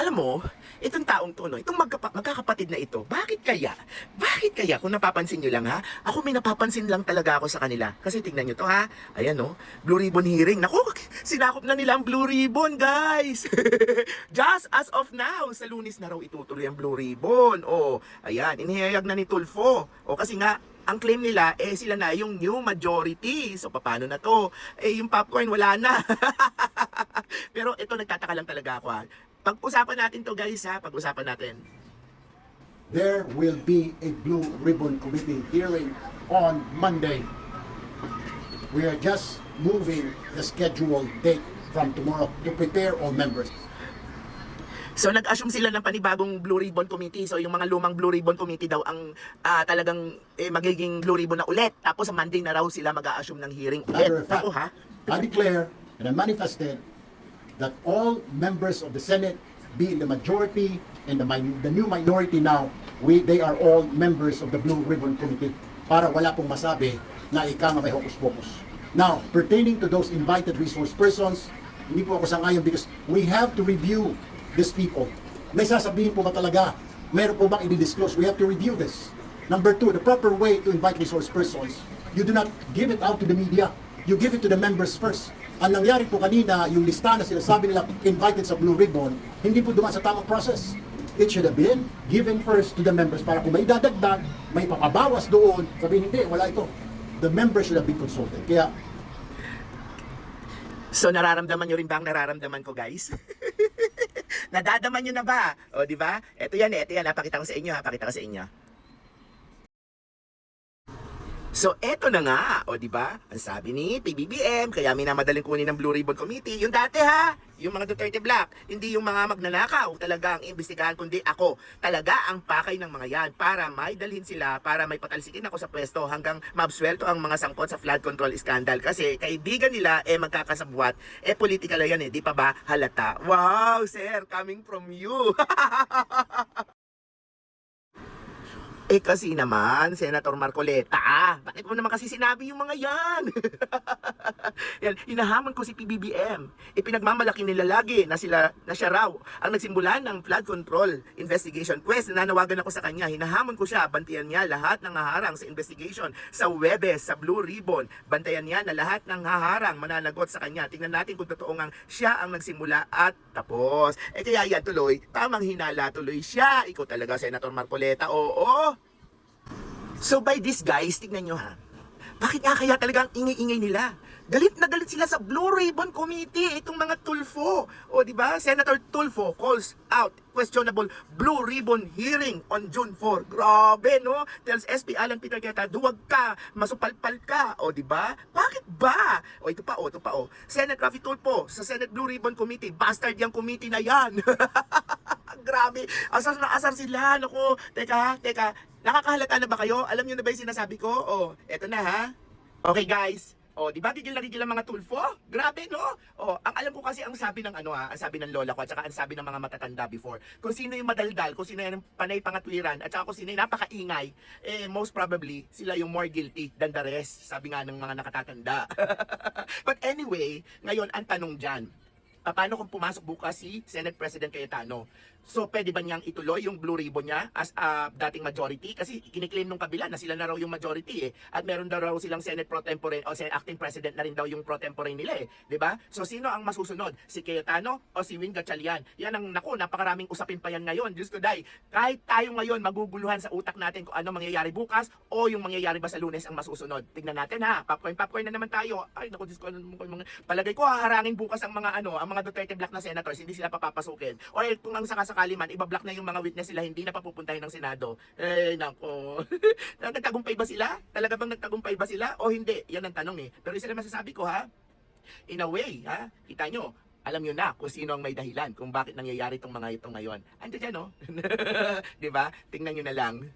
Alam mo, itong taong to, no, itong magkakapatid na ito, bakit kaya? Bakit kaya? Kung napapansin nyo lang ha, ako may napapansin lang talaga ako sa kanila. Kasi tingnan nyo to ha, ayan no, Blue Ribbon hearing. Naku, sinakop na nila ang Blue Ribbon, guys. Just as of now, sa Lunes na raw itutuloy ang Blue Ribbon. O, ayan, inihayag na ni Tulfo. O kasi nga, ang claim nila, sila na yung new majority. So, paano na to? Yung popcorn, wala na. Pero ito, nagtataka lang talaga ako ha. Pag-usapan natin to guys ha, pag-usapan natin. There will be a Blue Ribbon Committee hearing on Monday. We are just moving the scheduled date from tomorrow to prepare all members. So nag-assume sila ng panibagong Blue Ribbon Committee. So yung mga lumang Blue Ribbon Committee daw ang talagang magiging Blue Ribbon na ulit. Tapos sa Monday na raw sila mag-assume ng hearing ulit. Matter of fact, Ako ha? I declare and I manifested that all members of the Senate, be in the majority and the new minority now, they are all members of the Blue Ribbon Committee para wala pong masabi na ika nga may hokus-pokus. Now, pertaining to those invited resource persons, hindi po ako sangayon because we have to review these people. May sasabihin po ba talaga? Meron po bang i-disclose? We have to review this. Number two, the proper way to invite resource persons, you do not give it out to the media. You give it to the members first. Ang nangyari po kanina, yung lista na sinasabi nila invited sa Blue Ribbon, hindi po dumaan sa tamang process. It should have been given first to the members para kung may dadagdag, may papabawas doon, sabihin hindi, wala ito. The members should have been consulted. Kaya, So nararamdaman nyo rin ba ang nararamdaman ko guys? Nadadaman nyo na ba? O di ba? Ito yan, napakita ko sa inyo ha, pakita ko sa inyo. So eto na nga, o di ba? Ang sabi ni PBBM, kaya minamadaling kunin ng Blue Ribbon Committee, yung dati ha, yung mga Duterte Black, hindi yung mga magnanakaw talaga ang imbestigahan, kundi ako. Talaga ang pakay ng mga yan para may dalhin sila, para may patalsikin ako sa pwesto hanggang mabswelto ang mga sangkot sa flood control scandal. Kasi kaibigan nila magkakasabwat, political na yan di pa ba halata? Wow, sir, coming from you. Kasi naman, Senator Marcoleta, bakit mo naman kasi sinabi yung mga yan? Yan, hinahamon ko si PBBM. Pinagmamalaki nila lagi na siya raw ang nagsimula ng flood control investigation. Pwes, nananawagan ako sa kanya, hinahamon ko siya, bantayan niya lahat ng haharang sa investigation, sa Webes, sa Blue Ribbon, bantayan niya na lahat ng haharang mananagot sa kanya. Tingnan natin kung totoo ngang siya ang nagsimula at tapos. Kaya yan tuloy, tamang hinala tuloy siya. Ikaw talaga, Senator Marcoleta, oo. So by this guys, tignan nyo ha. Bakit nga kaya talaga ang ingay-ingay nila? Galit na galit sila sa Blue Ribbon Committee, itong mga Tulfo. O di ba? Senator Tulfo calls out questionable Blue Ribbon hearing on June 4. Grabe no? Tells SP Alan Peter Guetta, duwag ka, masupalpal ka. O di ba? Bakit ba? O ito pa. Senate Rafi Tulfo sa Senate Blue Ribbon Committee, bastard yung committee na yan. Grabe, asar na asar sila. Naku, teka. Nakakahalata na ba kayo? Alam niyo na ba yung sinasabi ko? Eto na ha. Okay guys. Di ba gigil na gigil ang mga Tulfo? Grabe no? Ang alam ko kasi ang sabi ng ang sabi ng lola ko at saka ang sabi ng mga matatanda before. Kung sino yung madaldal, kung sino yung panay pangatwiran at saka kung sino yung napakaingay, most probably sila yung more guilty than the rest. Sabi nga ng mga nakatatanda. But anyway, ngayon ang tanong dyan. Paano kung pumasok bukas si Senate President Cayetano? So, pwede ba niyang ituloy yung Blue Ribbon niya as dating majority? Kasi kiniklaim nung kabila na sila na raw yung majority At meron daw raw silang Senate Pro Tempore o acting President na rin daw yung Pro Tempore nila Diba? So, sino ang masusunod? Si Cayetano o si Win Gatchalian? Yan ang, napakaraming usapin pa yan ngayon. Diyos ko day. Kahit tayo ngayon maguguluhan sa utak natin kung ano mangyayari bukas o yung mangyayari ba sa Lunes ang masusunod. Tignan natin ha. Popcorn na naman tayo. Ay, naku, Diyos ko. Palagay ko haharangin bukas ang mga ang mga Duterte Black na senators, hindi sila papapasukin. O kung ang sakasakali man, ibablock na yung mga witness sila, hindi na papupuntahin ng Senado. Nako. Nagtagumpay ba sila? Talaga bang nagtagumpay ba sila? O hindi? Yan ang tanong Pero isa na masasabi ko ha, in a way ha, kita nyo, alam nyo na kung sino ang may dahilan, kung bakit nangyayari itong mga ito ngayon. Andiyan no? Diba? Tingnan nyo na lang.